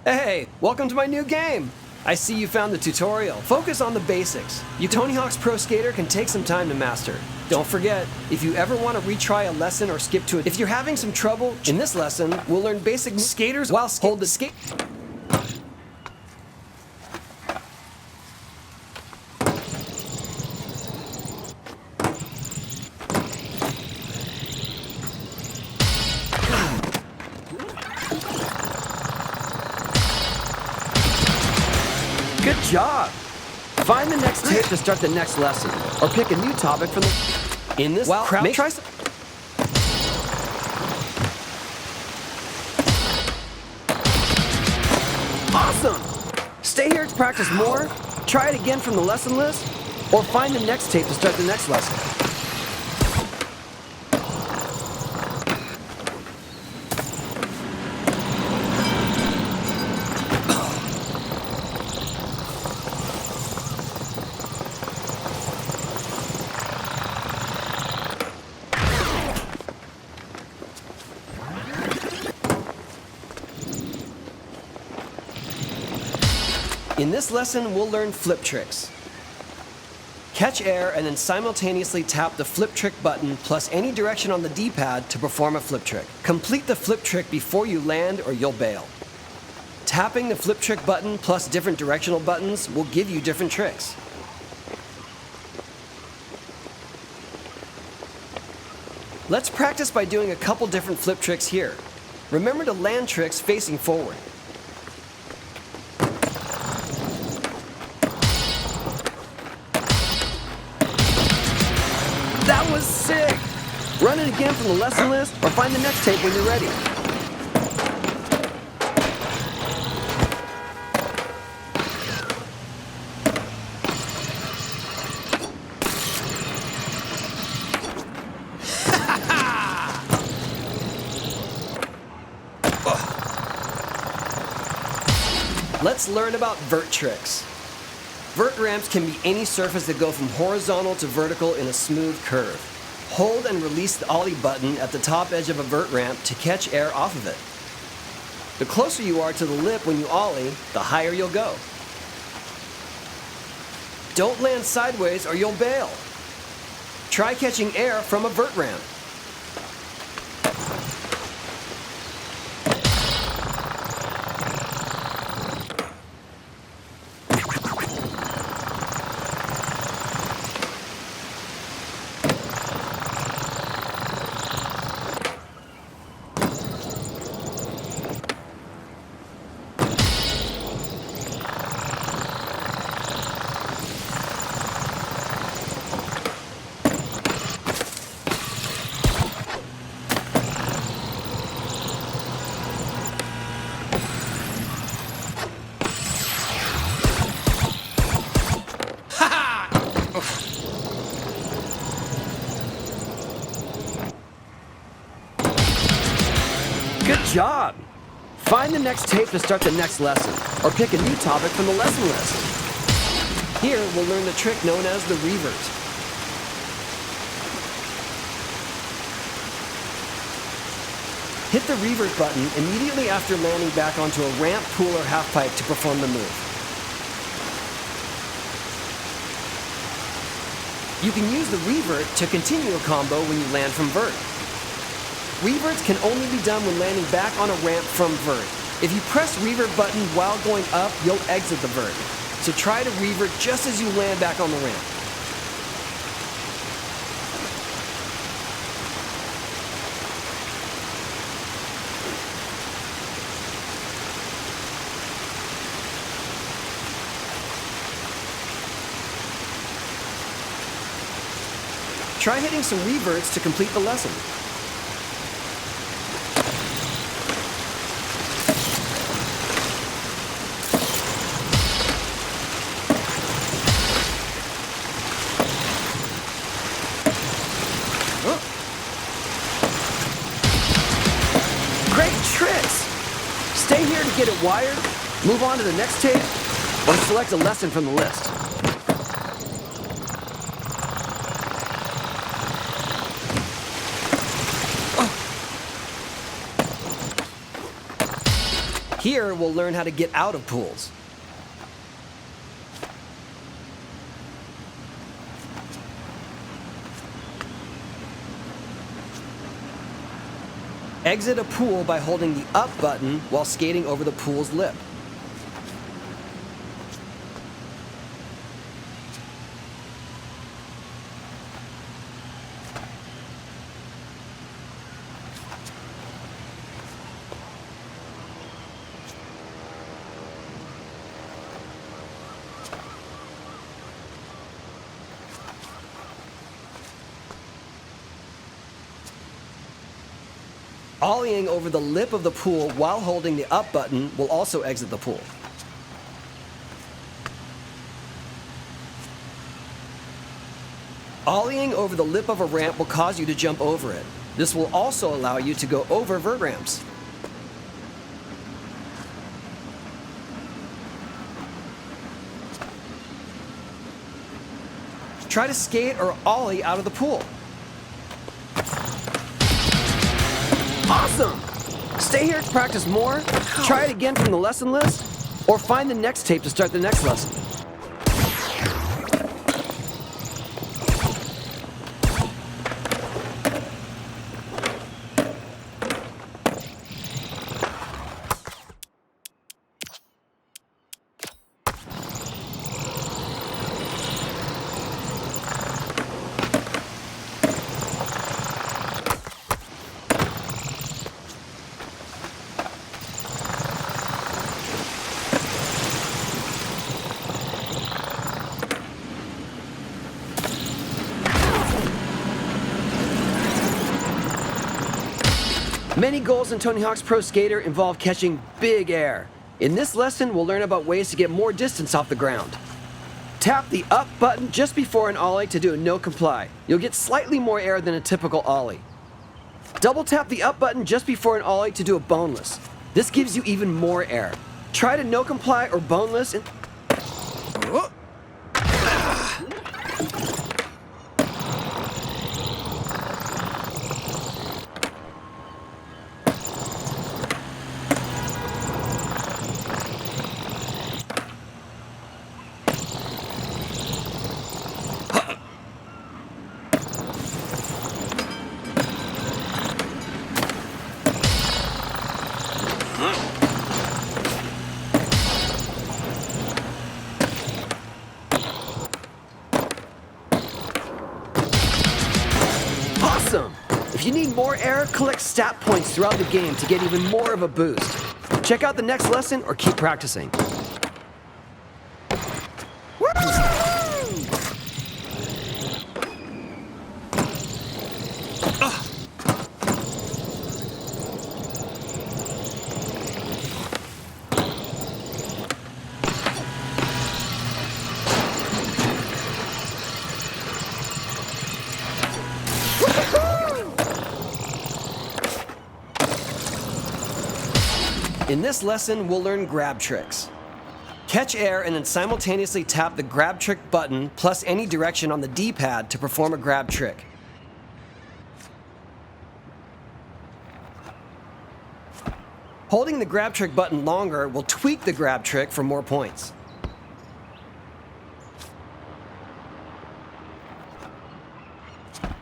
Hey, welcome to my new game! I see you found the tutorial. Focus on the basics. Tony Hawk's Pro Skater can take some time to master. Don't forget, if you ever want to retry a lesson or skip to it, if you're having some trouble, in this lesson, we'll learn basic skaters while hold the skate. Good job! Find the next tape to start the next lesson, or pick a new topic from the... In this crowd, try some... Awesome! Stay here to practice more, try it again from the lesson list, or find the next tape to start the next lesson. In this lesson, we'll learn flip tricks. Catch air and then simultaneously tap the flip trick button plus any direction on the D-pad to perform a flip trick. Complete the flip trick before you land or you'll bail. Tapping the flip trick button plus different directional buttons will give you different tricks. Let's practice by doing a couple different flip tricks here. Remember to land tricks facing forward. That was sick! Run it again from the lesson list or find the next tape when you're ready. Let's learn about vert tricks. Vert ramps can be any surface that go from horizontal to vertical in a smooth curve. Hold and release the ollie button at the top edge of a vert ramp to catch air off of it. The closer you are to the lip when you ollie, the higher you'll go. Don't land sideways or you'll bail. Try catching air from a vert ramp. Good job! Find the next tape to start the next lesson, or pick a new topic from the lesson list. Here, we'll learn the trick known as the revert. Hit the revert button immediately after landing back onto a ramp, pool, or half pipe to perform the move. You can use the revert to continue a combo when you land from vert. Reverts can only be done when landing back on a ramp from vert. If you press revert button while going up, you'll exit the vert. So try to revert just as you land back on the ramp. Try hitting some reverts to complete the lesson. Great tricks! Stay here to get it wired, move on to the next tape, or select a lesson from the list. Here, we'll learn how to get out of pools. Exit a pool by holding the up button while skating over the pool's lip. Ollieing over the lip of the pool while holding the up button will also exit the pool. Ollieing over the lip of a ramp will cause you to jump over it. This will also allow you to go over vert ramps. Try to skate or ollie out of the pool. Awesome! Stay here to practice more, try it again from the lesson list, or find the next tape to start the next lesson. Many goals in Tony Hawk's Pro Skater involve catching big air. In this lesson, we'll learn about ways to get more distance off the ground. Tap the up button just before an ollie to do a no comply. You'll get slightly more air than a typical ollie. Double tap the up button just before an ollie to do a boneless. This gives you even more air. Try to no comply or boneless and... Awesome! If you need more air, collect stat points throughout the game to get even more of a boost. Check out the next lesson or keep practicing. In this lesson, we'll learn grab tricks. Catch air and then simultaneously tap the grab trick button plus any direction on the D-pad to perform a grab trick. Holding the grab trick button longer will tweak the grab trick for more points.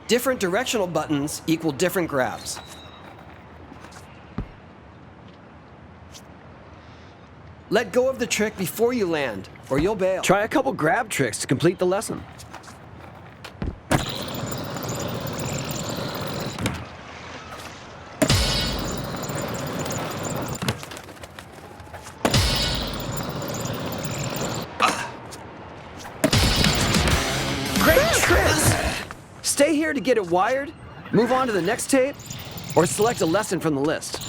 Different directional buttons equal different grabs. Let go of the trick before you land, or you'll bail. Try a couple grab tricks to complete the lesson. Great tricks! Stay here to get it wired, move on to the next tape, or select a lesson from the list.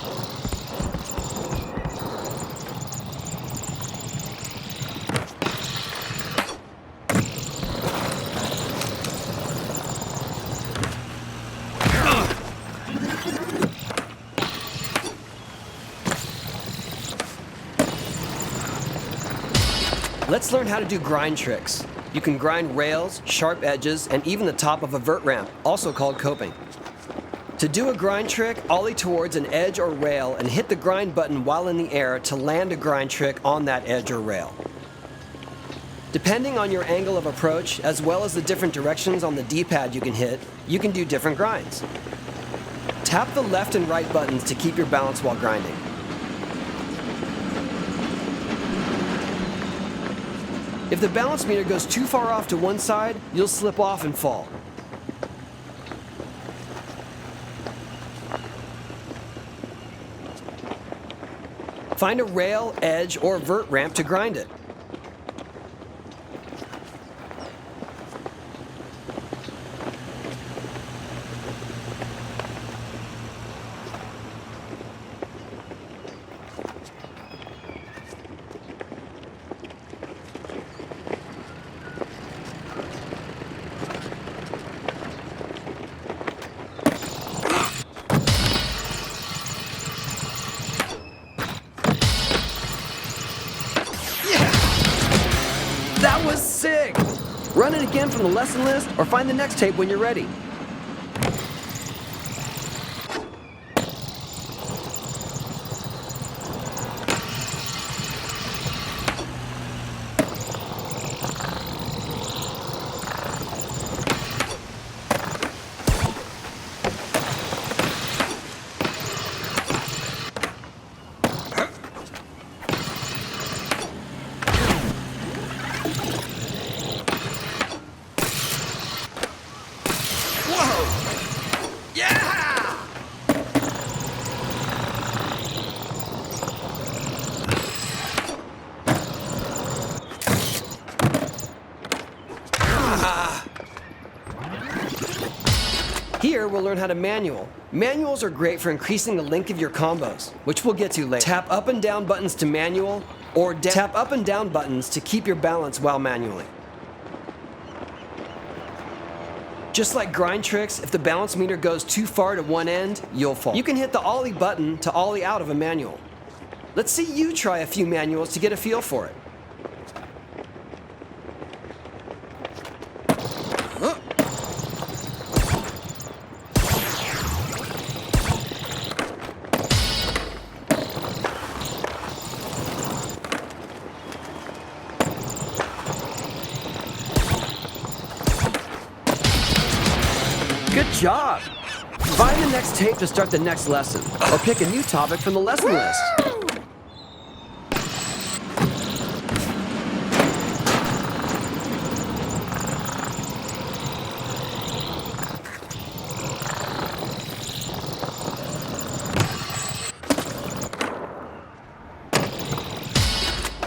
Let's learn how to do grind tricks. You can grind rails, sharp edges, and even the top of a vert ramp, also called coping. To do a grind trick, ollie towards an edge or rail and hit the grind button while in the air to land a grind trick on that edge or rail. Depending on your angle of approach, as well as the different directions on the D-pad you can hit, you can do different grinds. Tap the left and right buttons to keep your balance while grinding. If the balance meter goes too far off to one side, you'll slip off and fall. Find a rail, edge, or vert ramp to grind it. That was sick! Run it again from the lesson list or find the next tape when you're ready. Here, we'll learn how to manual. Manuals are great for increasing the length of your combos, which we'll get to later. Tap up and down buttons to manual, or tap up and down buttons to keep your balance while manually. Just like grind tricks, if the balance meter goes too far to one end, you'll fall. You can hit the ollie button to ollie out of a manual. Let's see you try a few manuals to get a feel for it. Good job! Find the next tape to start the next lesson, or pick a new topic from the lesson list.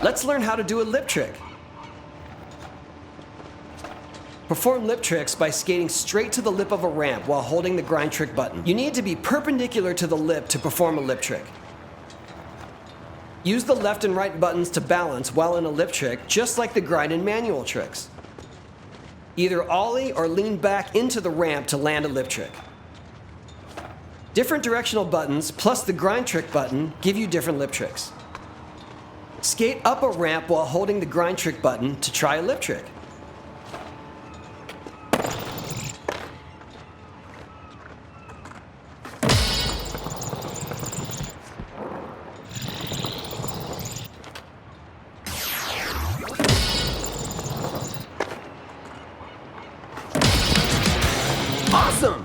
Let's learn how to do a lip trick. Perform lip tricks by skating straight to the lip of a ramp while holding the grind trick button. You need to be perpendicular to the lip to perform a lip trick. Use the left and right buttons to balance while in a lip trick, just like the grind and manual tricks. Either ollie or lean back into the ramp to land a lip trick. Different directional buttons plus the grind trick button give you different lip tricks. Skate up a ramp while holding the grind trick button to try a lip trick. Awesome!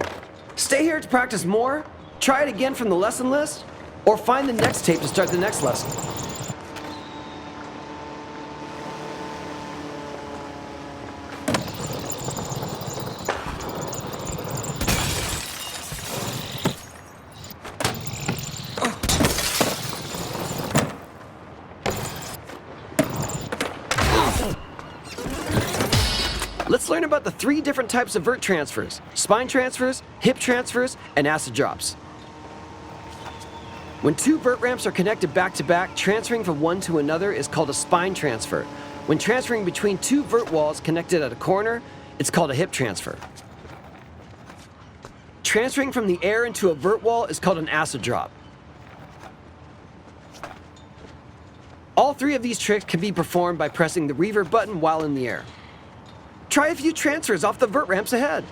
Stay here to practice more, try it again from the lesson list, or find the next tape to start the next lesson. Let's learn about the 3 different types of vert transfers: spine transfers, hip transfers, and acid drops. When 2 vert ramps are connected back to back, transferring from one to another is called a spine transfer. When transferring between 2 vert walls connected at a corner, it's called a hip transfer. Transferring from the air into a vert wall is called an acid drop. All 3 of these tricks can be performed by pressing the revert button while in the air. Try a few transfers off the vert ramps ahead.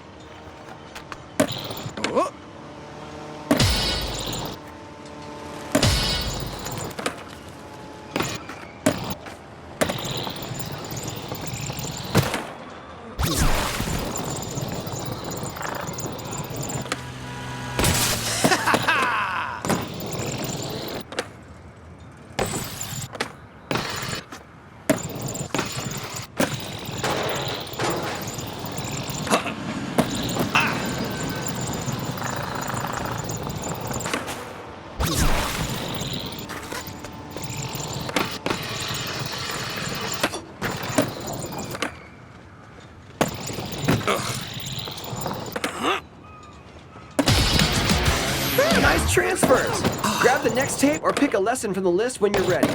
transfers! Grab the next tape or pick a lesson from the list when you're ready.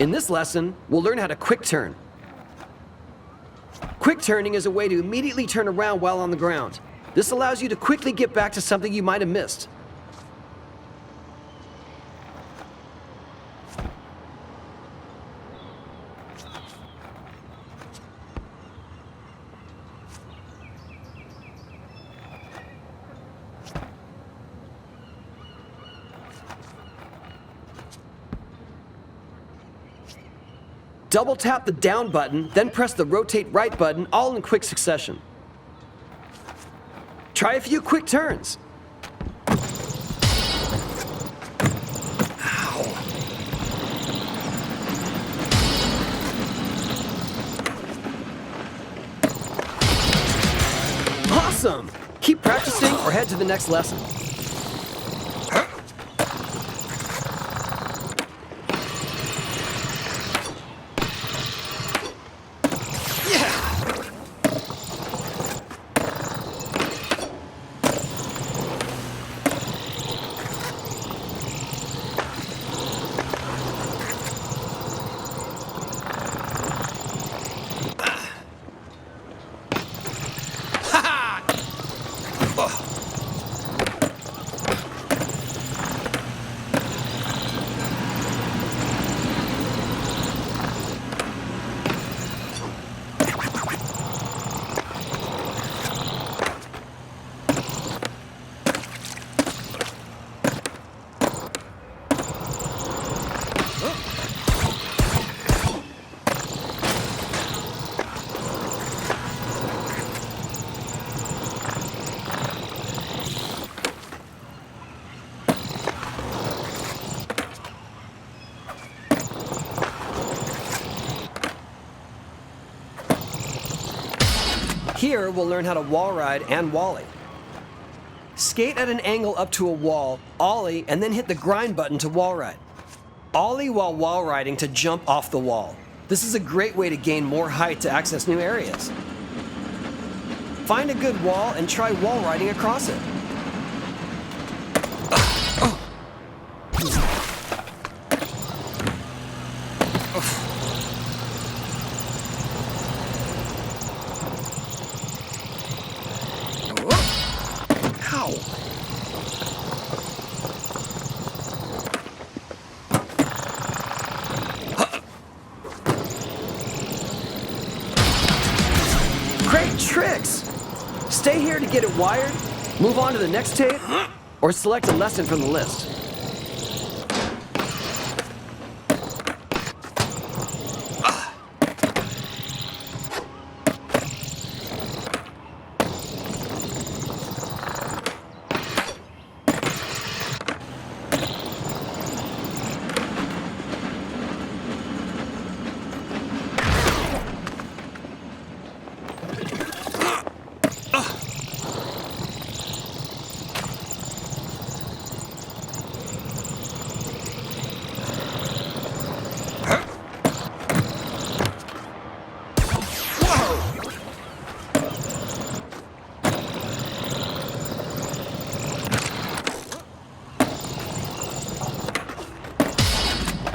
In this lesson, we'll learn how to quick turn. Quick turning is a way to immediately turn around while on the ground. This allows you to quickly get back to something you might have missed. Double tap the down button, then press the rotate right button, all in quick succession. Try a few quick turns. Ow. Awesome! Keep practicing or head to the next lesson. Here, we'll learn how to wall ride and wally. Skate at an angle up to a wall, ollie, and then hit the grind button to wall ride. Ollie while wall riding to jump off the wall. This is a great way to gain more height to access new areas. Find a good wall and try wall riding across it. Great tricks! Stay here to get it wired, move on to the next tape, or select a lesson from the list.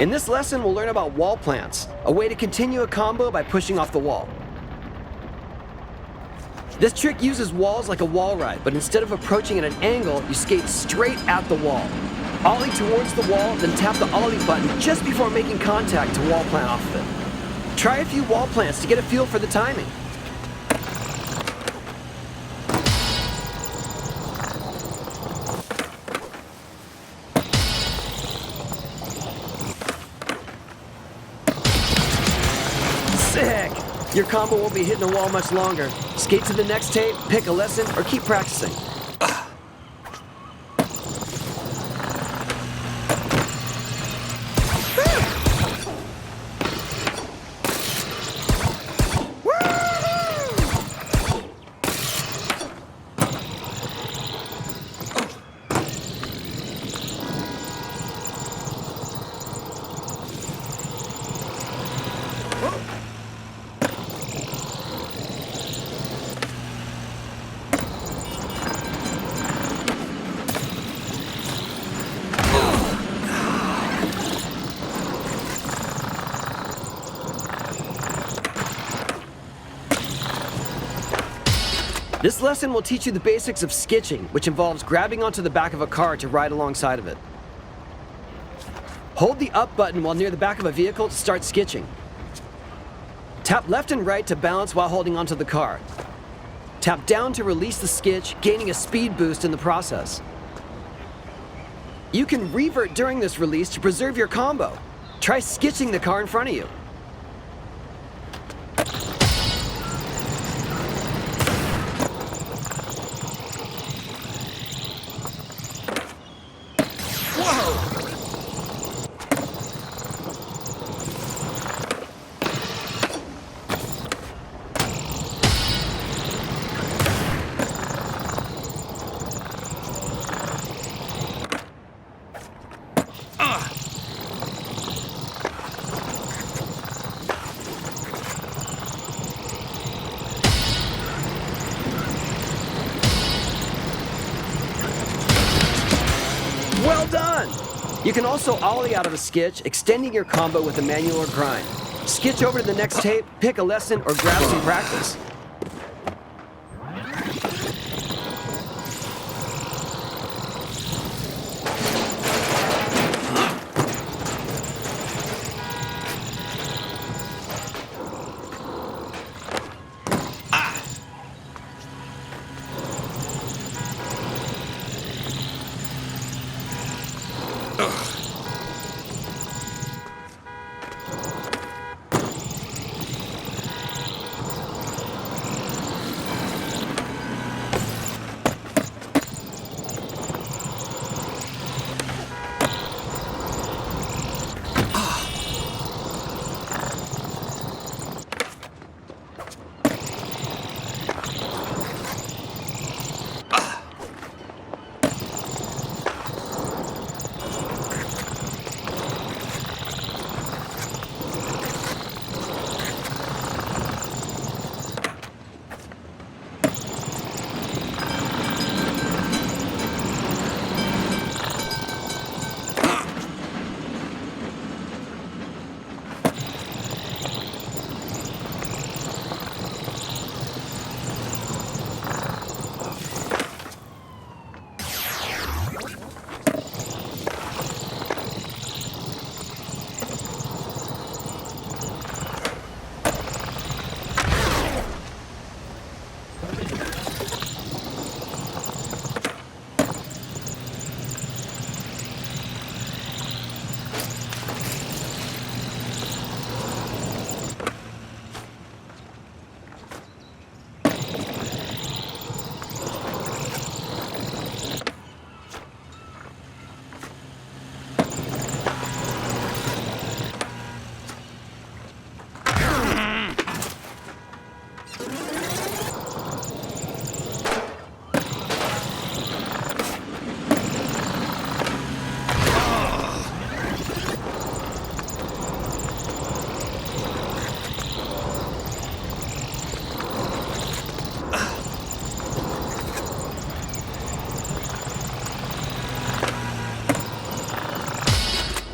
In this lesson, we'll learn about wall plants, a way to continue a combo by pushing off the wall. This trick uses walls like a wall ride, but instead of approaching at an angle, you skate straight at the wall. Ollie towards the wall, then tap the ollie button just before making contact to wall plant off of it. Try a few wall plants to get a feel for the timing. Sick! Your combo won't be hitting the wall much longer. Skate to the next tape, pick a lesson, or keep practicing. This lesson will teach you the basics of skitching, which involves grabbing onto the back of a car to ride alongside of it. Hold the up button while near the back of a vehicle to start skitching. Tap left and right to balance while holding onto the car. Tap down to release the skitch, gaining a speed boost in the process. You can revert during this release to preserve your combo. Try skitching the car in front of you. Well done! You can also ollie out of a skitch, extending your combo with a manual or grind. Skitch over to the next tape, pick a lesson, or grab some practice.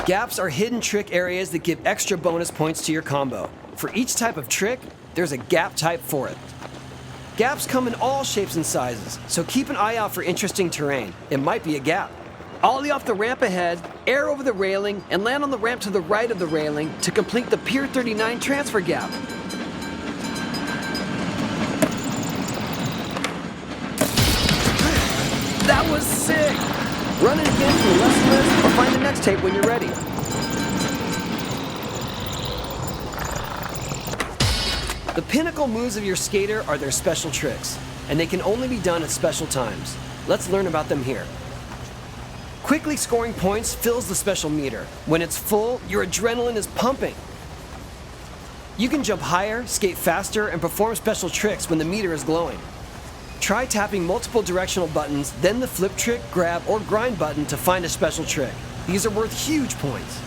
Gaps are hidden trick areas that give extra bonus points to your combo. For each type of trick, there's a gap type for it. Gaps come in all shapes and sizes, so keep an eye out for interesting terrain. It might be a gap. Ollie off the ramp ahead, air over the railing, and land on the ramp to the right of the railing to complete the Pier 39 transfer gap. That was sick! Run it again for the lesson list or find the next tape when you're ready. The pinnacle moves of your skater are their special tricks, and they can only be done at special times. Let's learn about them here. Quickly scoring points fills the special meter. When it's full, your adrenaline is pumping. You can jump higher, skate faster, and perform special tricks when the meter is glowing. Try tapping multiple directional buttons, then the flip trick, grab, or grind button to find a special trick. These are worth huge points.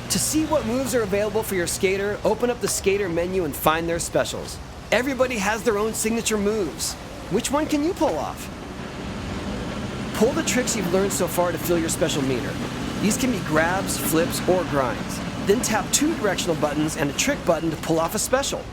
To see what moves are available for your skater, open up the skater menu and find their specials. Everybody has their own signature moves. Which one can you pull off? Pull the tricks you've learned so far to fill your special meter. These can be grabs, flips, or grinds. Then tap 2 directional buttons and a trick button to pull off a special.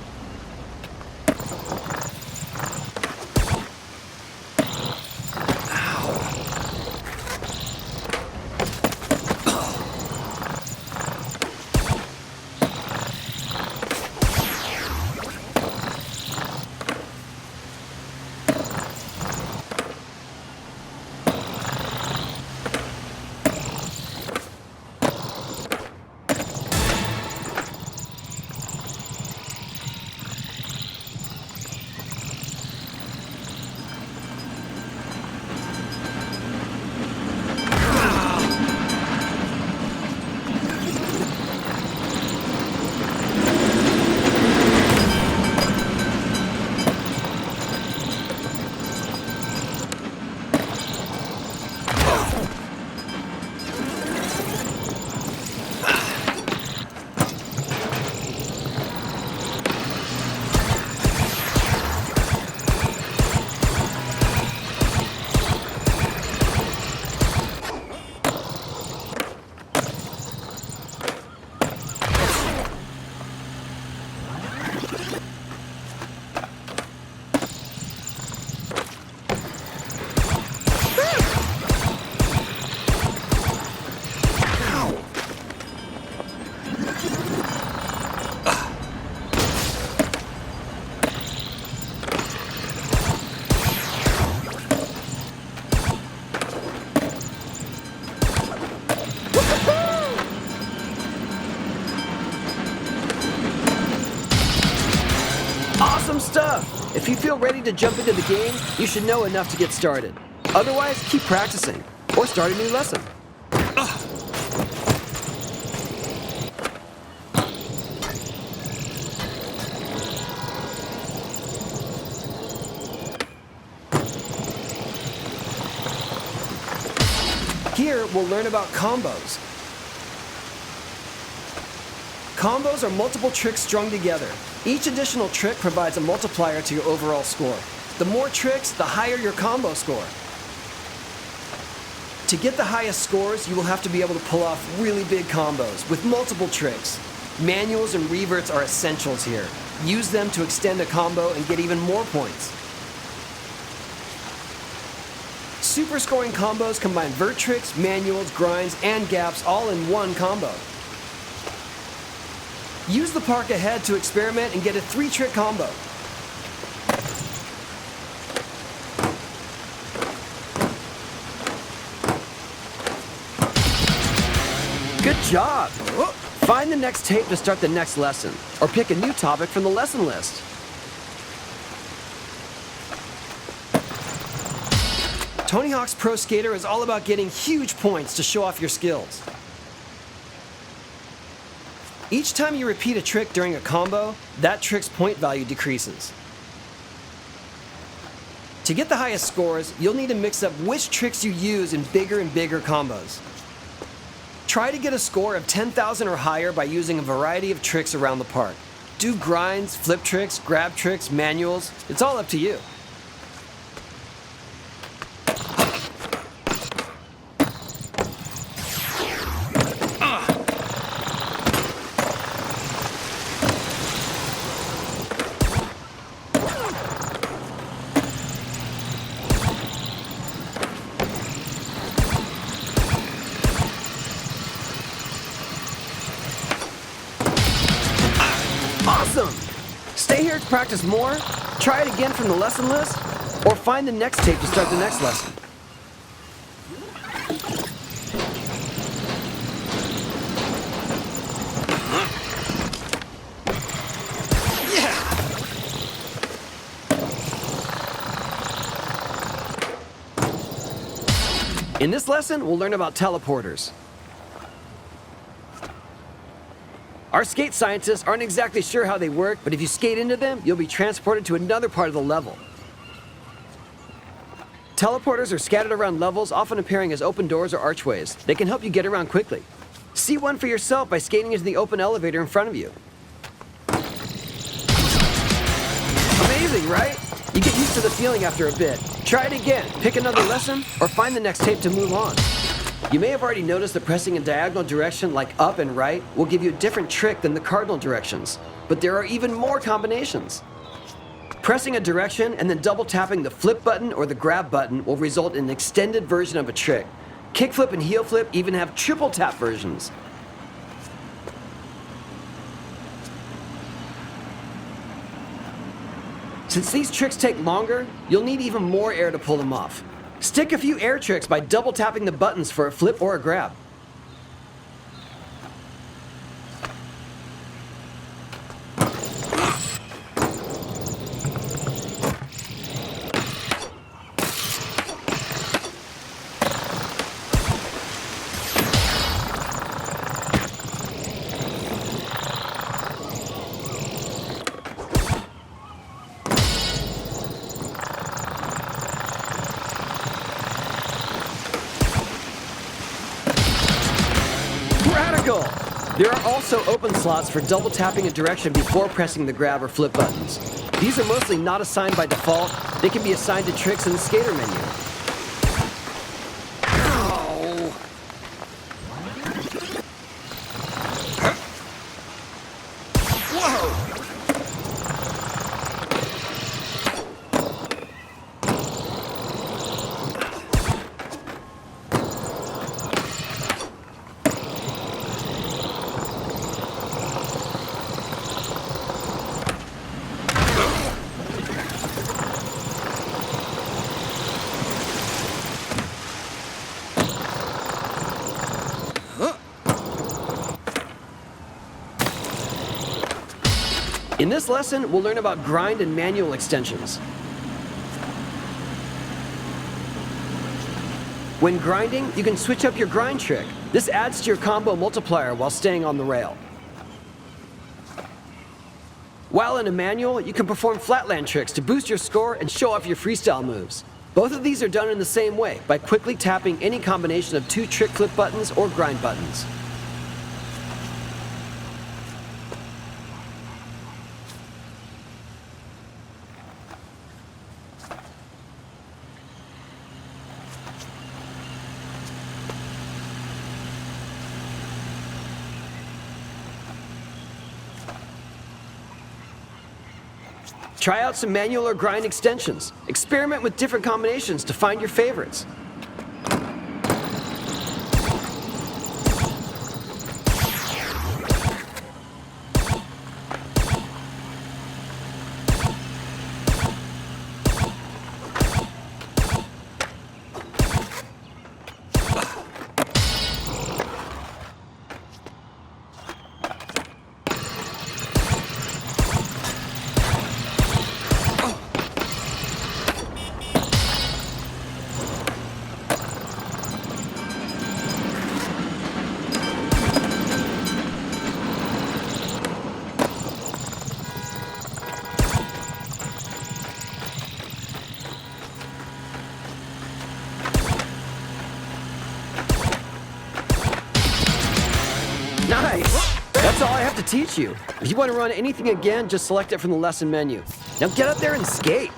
ready to jump into the game, you should know enough to get started. Otherwise, keep practicing, or start a new lesson. Here, we'll learn about combos. Combos are multiple tricks strung together. Each additional trick provides a multiplier to your overall score. The more tricks, the higher your combo score. To get the highest scores, you will have to be able to pull off really big combos with multiple tricks. Manuals and reverts are essentials here. Use them to extend a combo and get even more points. Super scoring combos combine vert tricks, manuals, grinds, and gaps all in one combo. Use the park ahead to experiment and get a 3-trick combo. Good job! Find the next tape to start the next lesson, or pick a new topic from the lesson list. Tony Hawk's Pro Skater is all about getting huge points to show off your skills. Each time you repeat a trick during a combo, that trick's point value decreases. To get the highest scores, you'll need to mix up which tricks you use in bigger and bigger combos. Try to get a score of 10,000 or higher by using a variety of tricks around the park. Do grinds, flip tricks, grab tricks, manuals. It's all up to you. Awesome! Stay here to practice more, try it again from the lesson list, or find the next tape to start the next lesson. Yeah! In this lesson, we'll learn about teleporters. Our skate scientists aren't exactly sure how they work, but if you skate into them, you'll be transported to another part of the level. Teleporters are scattered around levels, often appearing as open doors or archways. They can help you get around quickly. See one for yourself by skating into the open elevator in front of you. Amazing, right? You get used to the feeling after a bit. Try it again, pick another lesson, or find the next tape to move on. You may have already noticed that pressing a diagonal direction like up and right will give you a different trick than the cardinal directions, but there are even more combinations. Pressing a direction and then double tapping the flip button or the grab button will result in an extended version of a trick. Kickflip and heel flip even have triple tap versions. Since these tricks take longer, you'll need even more air to pull them off. Stick a few air tricks by double tapping the buttons for a flip or a grab. Radical! There are also open slots for double tapping a direction before pressing the grab or flip buttons. These are mostly not assigned by default. They can be assigned to tricks in the skater menu. In this lesson, we'll learn about grind and manual extensions. When grinding, you can switch up your grind trick. This adds to your combo multiplier while staying on the rail. While in a manual, you can perform flatland tricks to boost your score and show off your freestyle moves. Both of these are done in the same way, by quickly tapping any combination of 2 trick flip buttons or grind buttons. Try out some manual or grind extensions. Experiment with different combinations to find your favorites. Nice! That's all I have to teach you. If you want to run anything again, just select it from the lesson menu. Now get up there and skate!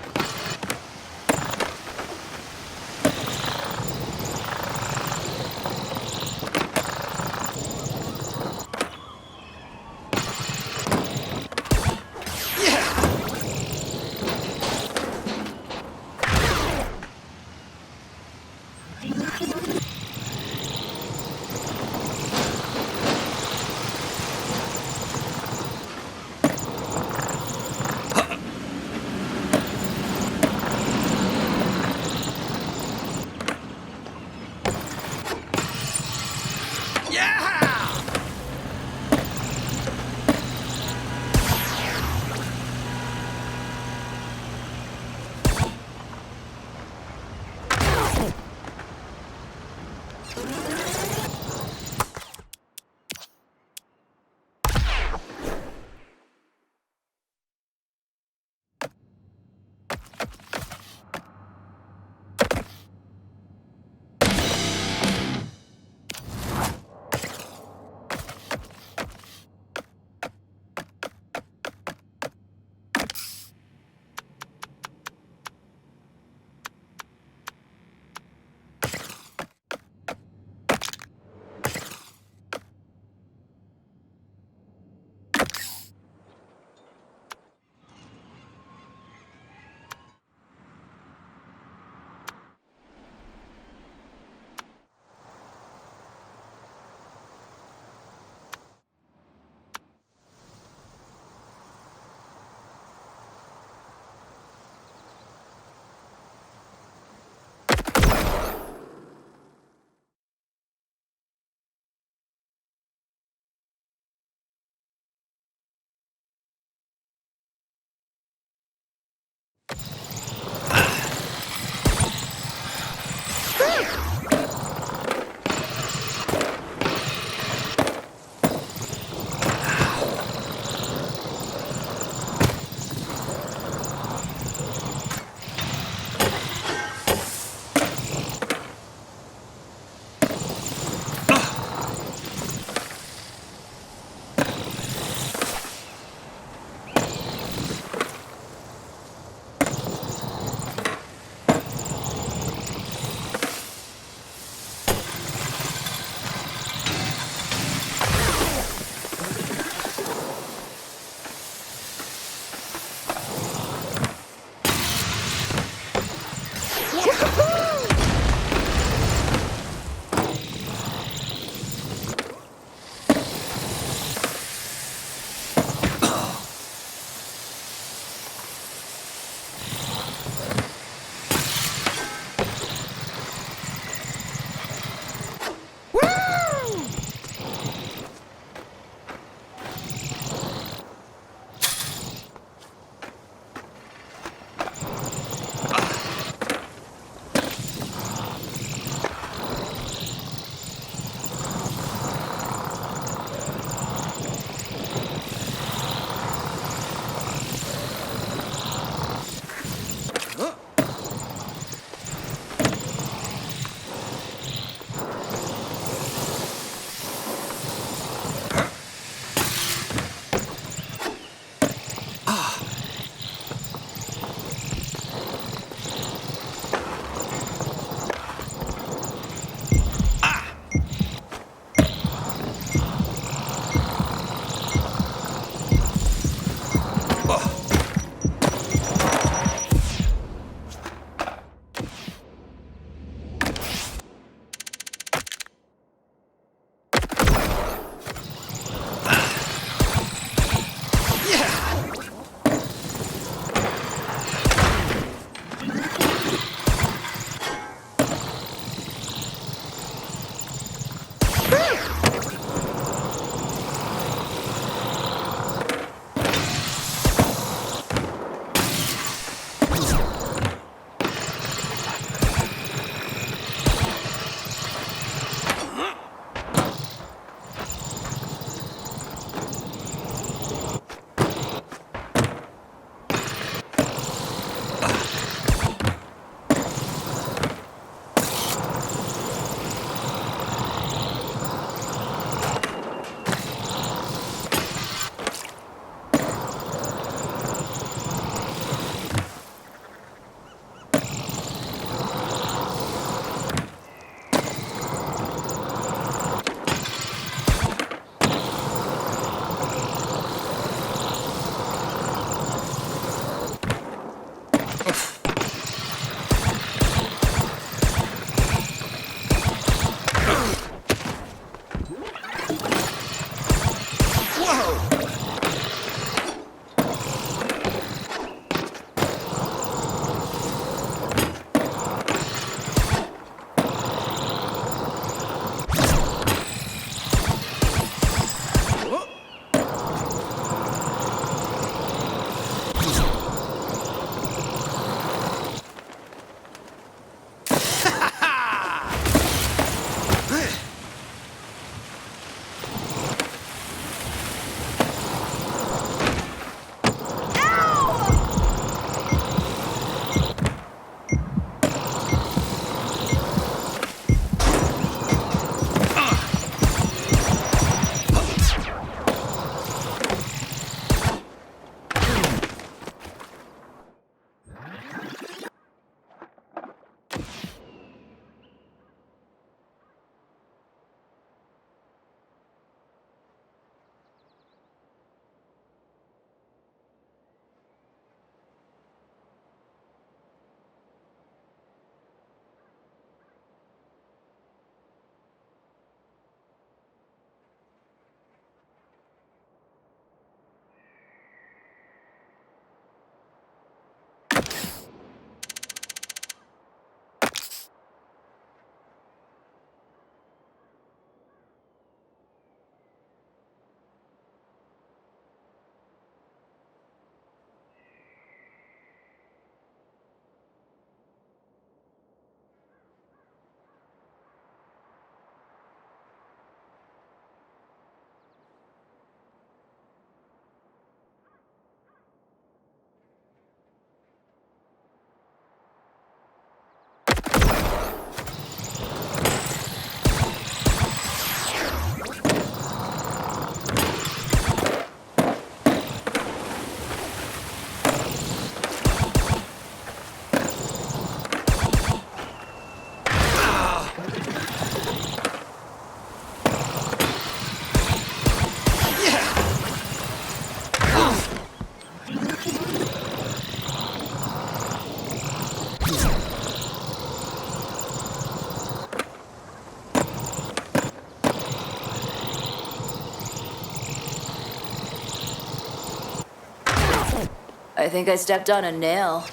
I think I stepped on a nail.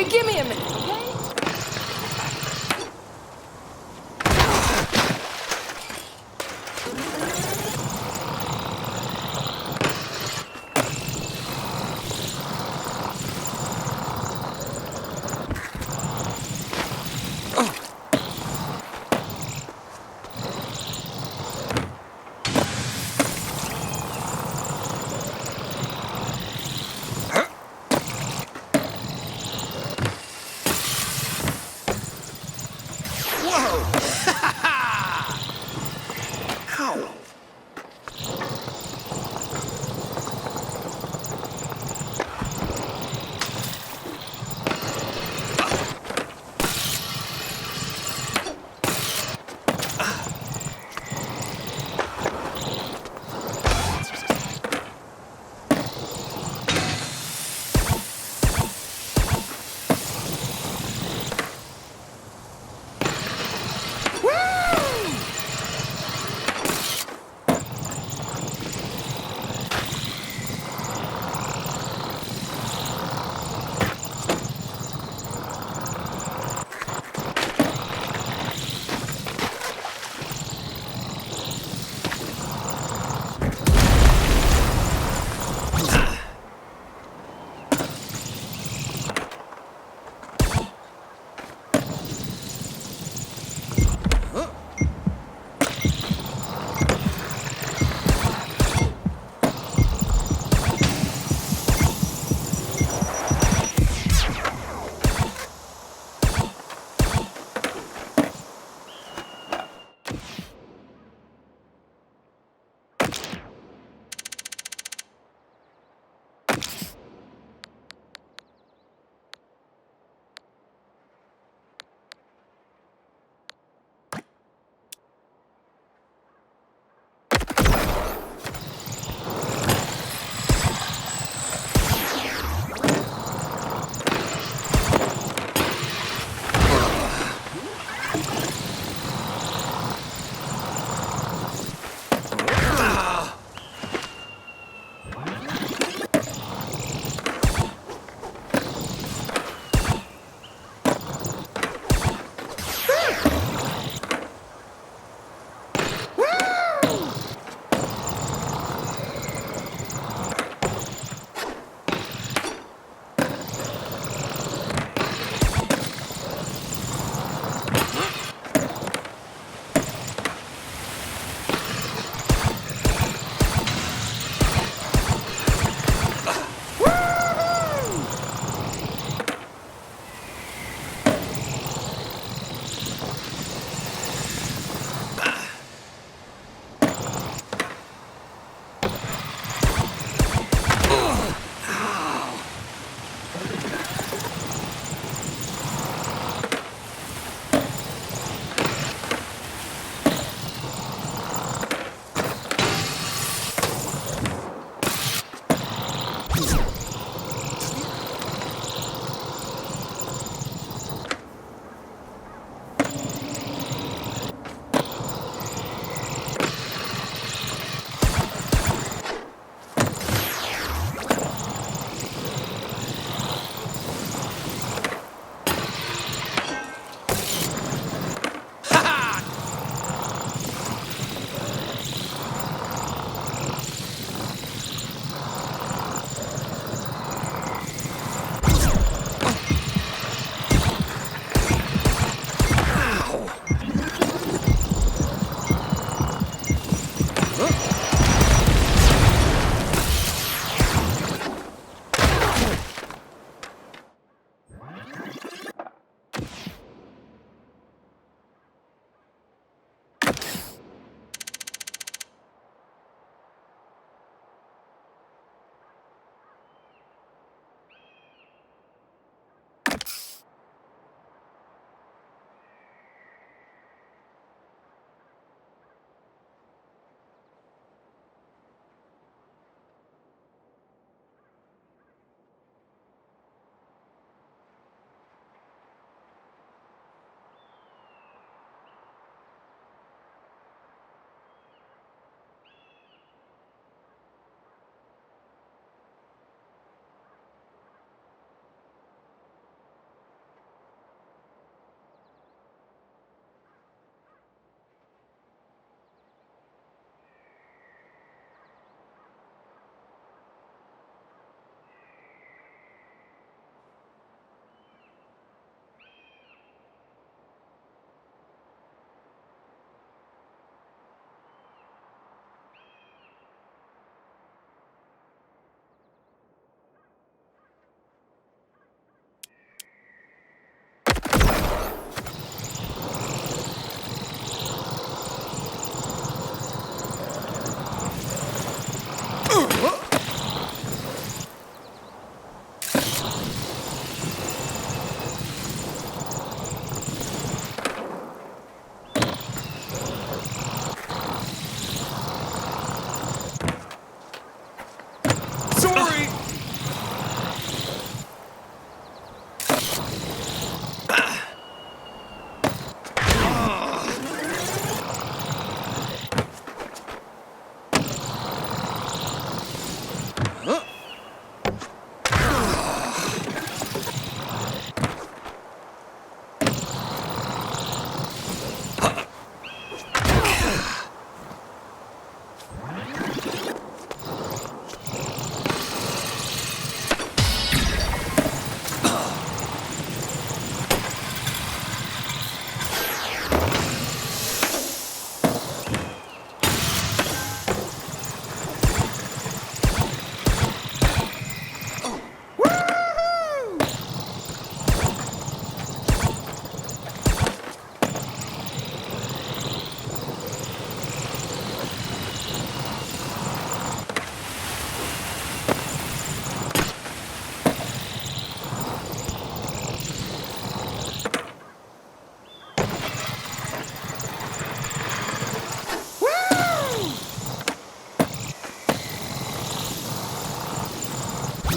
Give me a minute, okay?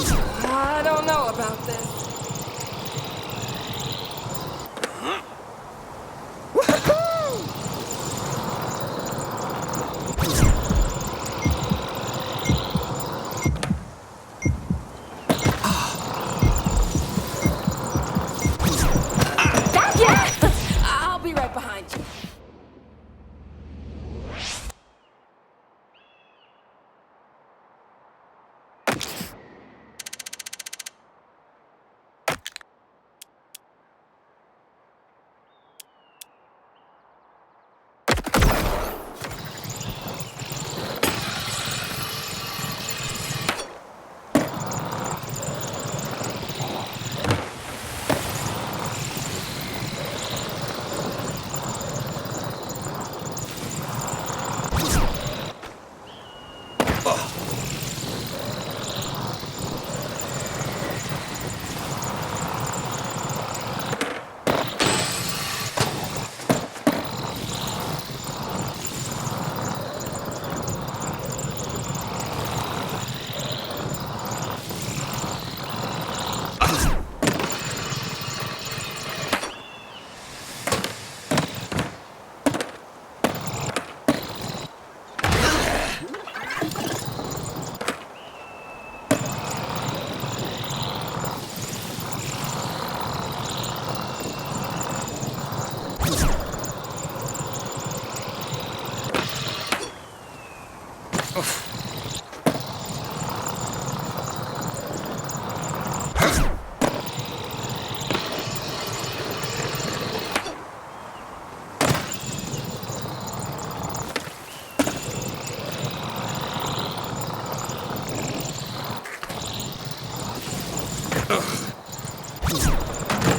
I don't know about this. Yeah! I'll be right behind you.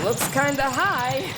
Looks kinda high.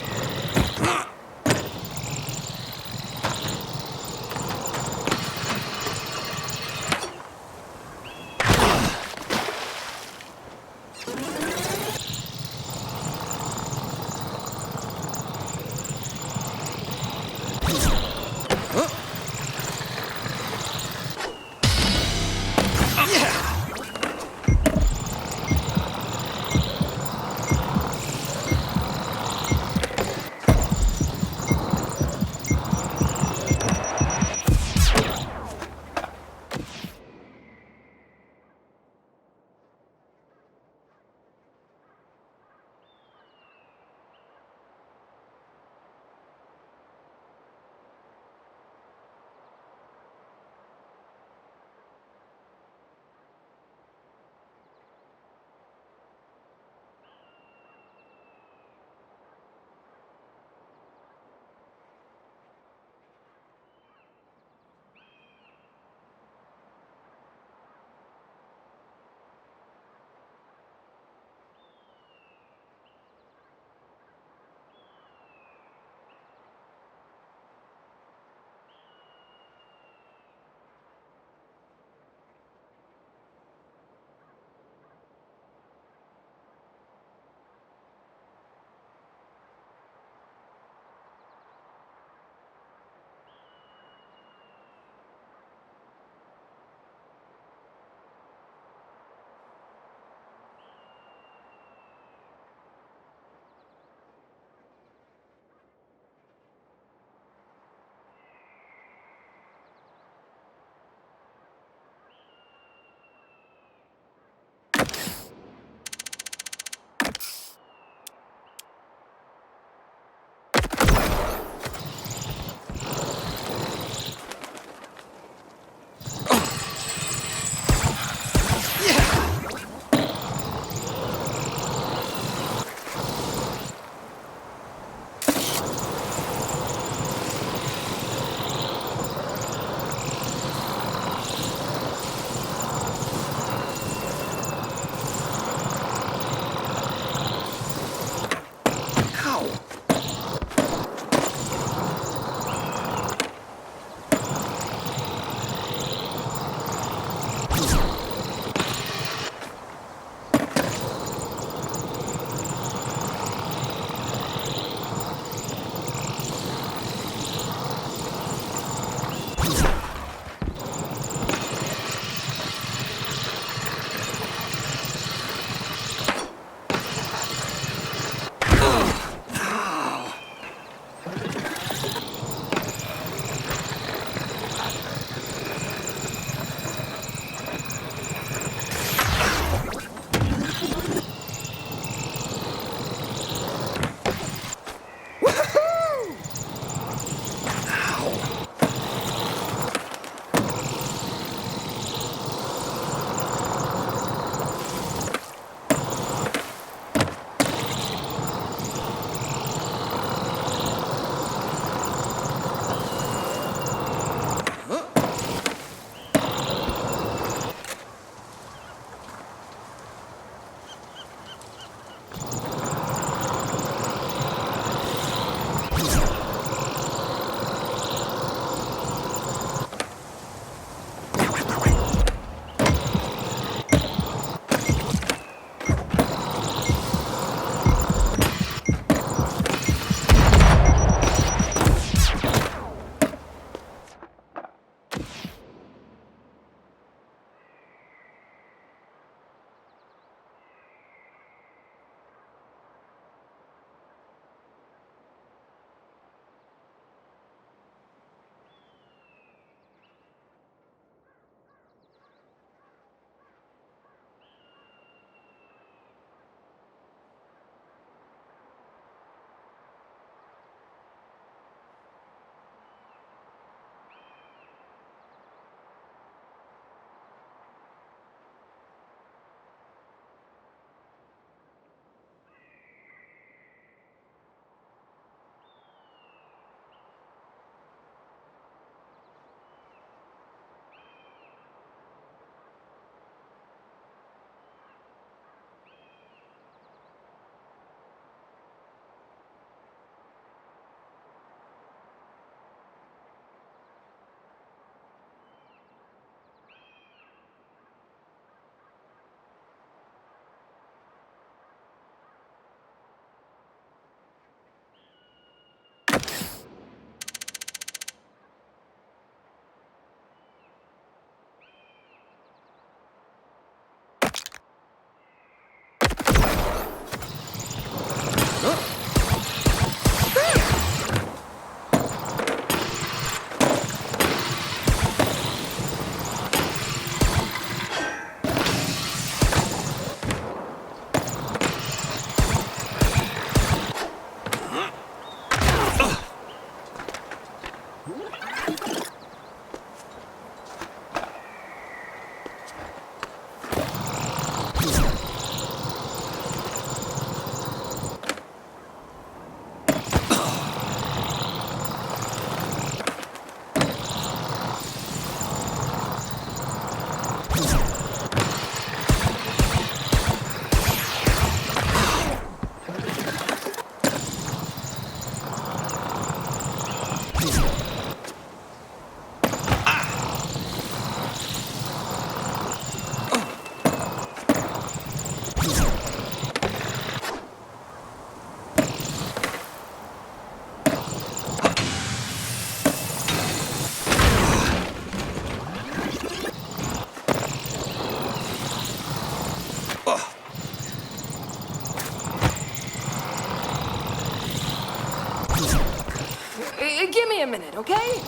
Give me a minute, okay?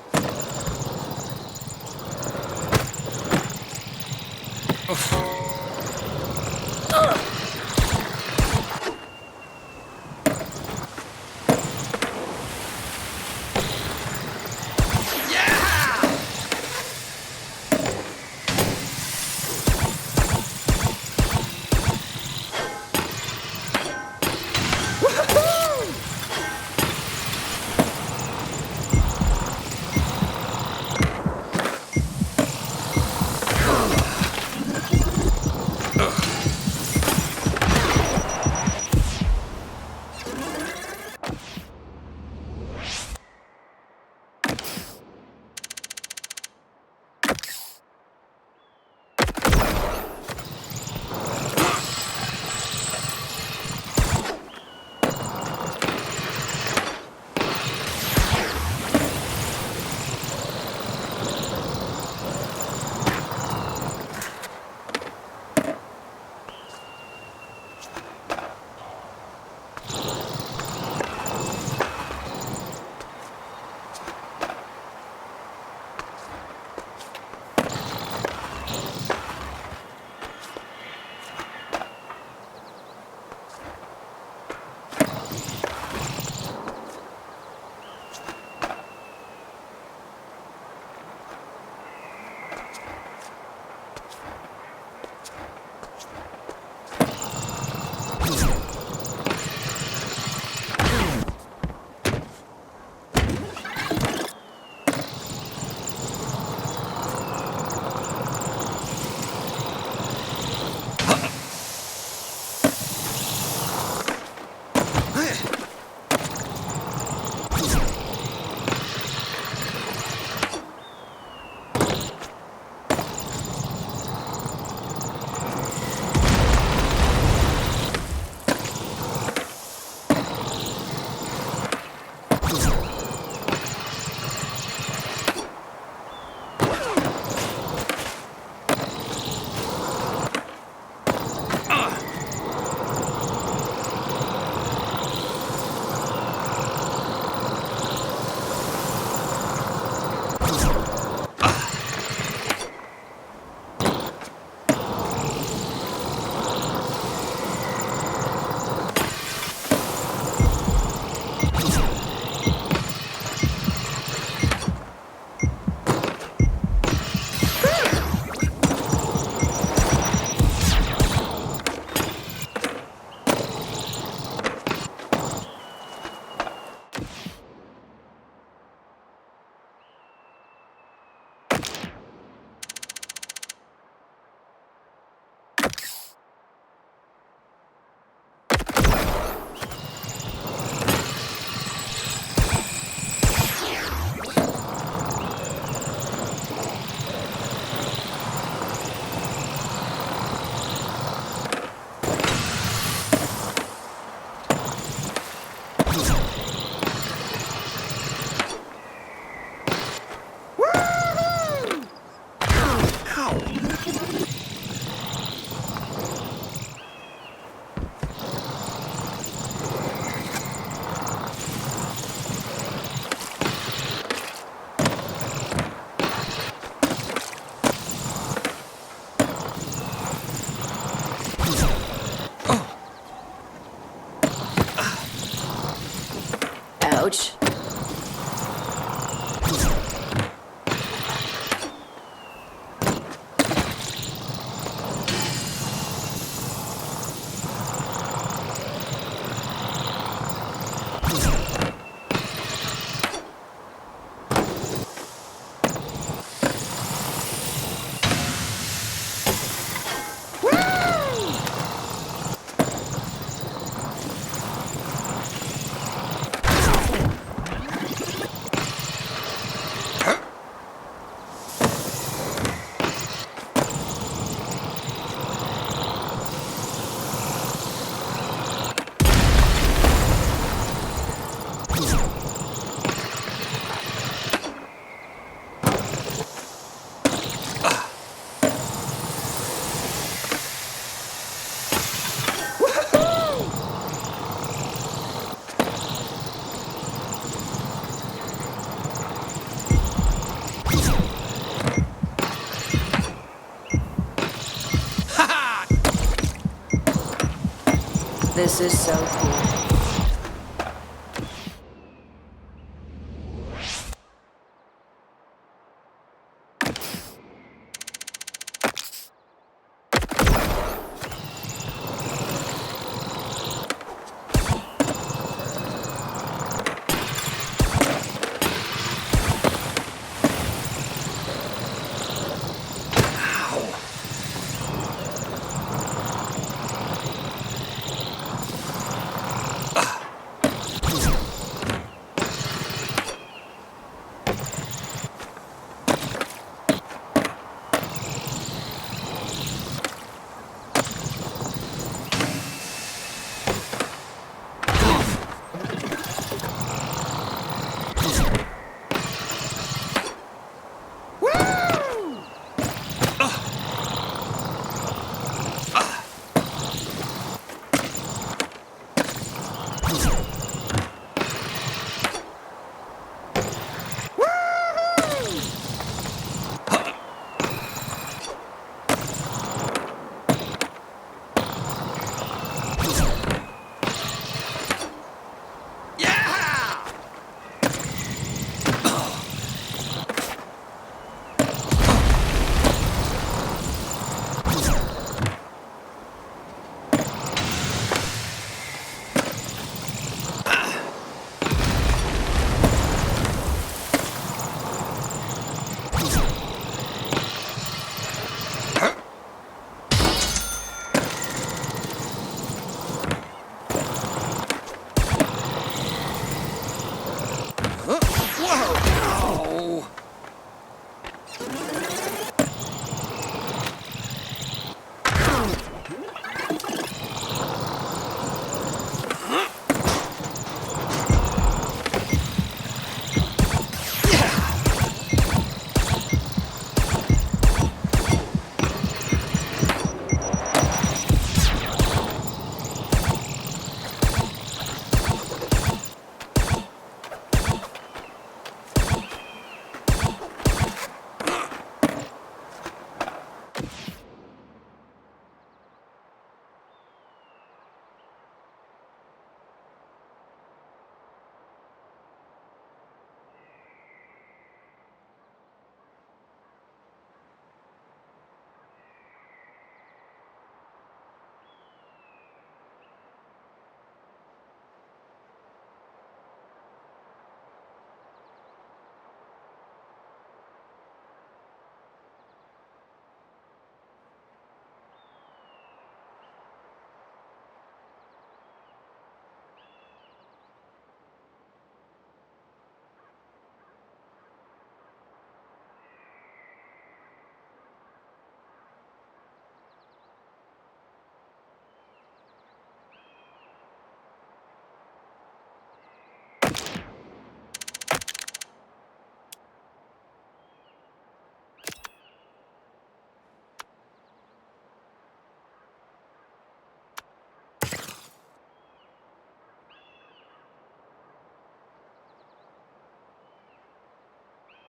Ouch. This is so cool.